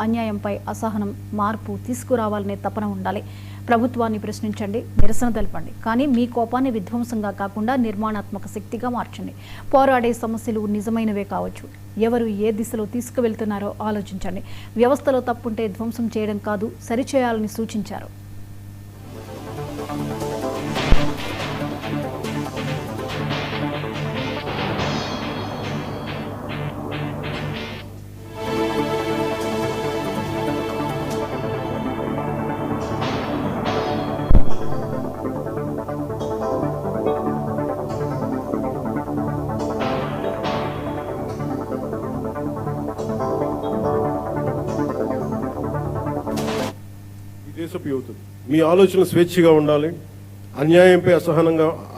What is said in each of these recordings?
అన్యాయంపై అసహనం మార్పు తీసుకురావాలనే తపన ఉండాలి. ప్రభుత్వాన్ని ప్రశ్నించండి, నిరసన తెలపండి, కానీ మీ కోపాన్ని విధ్వంసంగా కాకుండా నిర్మాణాత్మక శక్తిగా మార్చండి. పోరాడే సమస్యలు నిజమైనవే కావచ్చు. ఎవరు ఏ దిశలో తీసుకువెళ్తున్నారో ఆలోచించండి. వ్యవస్థలో తప్పుంటే ధ్వంసం చేయడం కాదు, సరిచేయాలని సూచించారు. దేశపు యువత మీ ఆలోచనలు స్వేచ్ఛగా ఉండాలి. అన్యాయంపై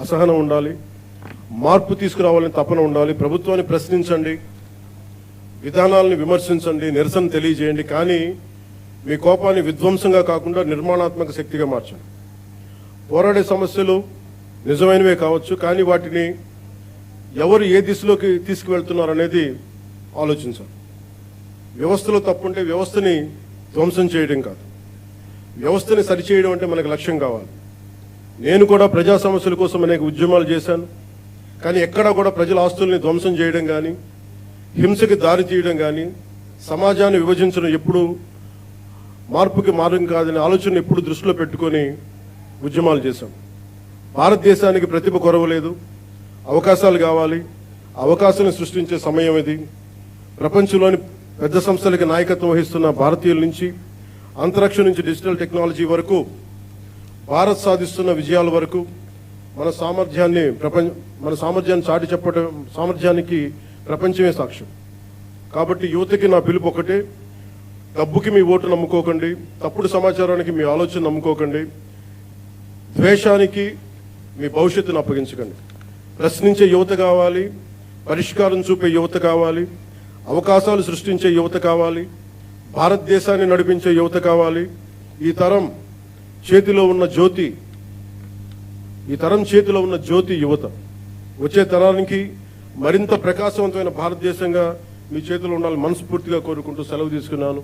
అసహనం ఉండాలి. మార్పు తీసుకురావాలని తపన ఉండాలి. ప్రభుత్వాన్ని ప్రశ్నించండి, విధానాలను విమర్శించండి, నిరసన తెలియజేయండి, కానీ మీ కోపాన్ని విధ్వంసంగా కాకుండా నిర్మాణాత్మక శక్తిగా మార్చండి. పోరాడే సమస్యలు నిజమైనవే కావచ్చు, కానీ వాటిని ఎవరు ఏ దిశలోకి తీసుకువెళ్తున్నారనేది ఆలోచించాలి. వ్యవస్థలో తప్పుంటే వ్యవస్థని ధ్వంసం చేయడం కాదు, వ్యవస్థని సరిచేయడం అంటే మనకు లక్ష్యం కావాలి. నేను కూడా ప్రజా సమస్యల కోసం అనేక ఉద్యమాలు చేశాను, కానీ ఎక్కడా కూడా ప్రజల ఆస్తుల్ని ధ్వంసం చేయడం కానీ, హింసకి దారి తీయడం కానీ, సమాజాన్ని విభజించడం ఎప్పుడు మార్పుకి మార్గం కాదని ఆలోచన ఎప్పుడు దృష్టిలో పెట్టుకొని ఉద్యమాలు చేశాం. భారతదేశానికి ప్రతిభ కొరవలేదు, అవకాశాలు కావాలి. అవకాశాలను సృష్టించే సమయం ఇది. ప్రపంచంలోని పెద్ద సంస్థలకి నాయకత్వం వహిస్తున్న భారతీయుల నుంచి, అంతరిక్షం నుంచి డిజిటల్ టెక్నాలజీ వరకు, భారత్ సాధిస్తున్న విజయాల వరకు మన సామర్థ్యాన్ని చాటి చెప్పడం సామర్థ్యానికి ప్రపంచమే సాక్ష్యం. కాబట్టి యువతకి నా పిలుపు ఒకటే: డబ్బుకి మీ ఓటు నమ్ముకోకండి, తప్పుడు సమాచారానికి మీ ఆలోచన నమ్ముకోకండి, ద్వేషానికి మీ భవిష్యత్తును అప్పగించకండి. ప్రశ్నించే యువత కావాలి, పరిష్కారం చూపే యువత కావాలి, అవకాశాలు సృష్టించే యువత కావాలి, భారతదేశాన్ని నడిపించే యువత కావాలి. ఈ తరం చేతిలో ఉన్న జ్యోతి యువత. వచ్చే తరానికి మరింత ప్రకాశవంతమైన భారతదేశంగా మీ చేతిలో ఉండాలని మనస్ఫూర్తిగా కోరుకుంటూ సెలవు తీసుకున్నాను.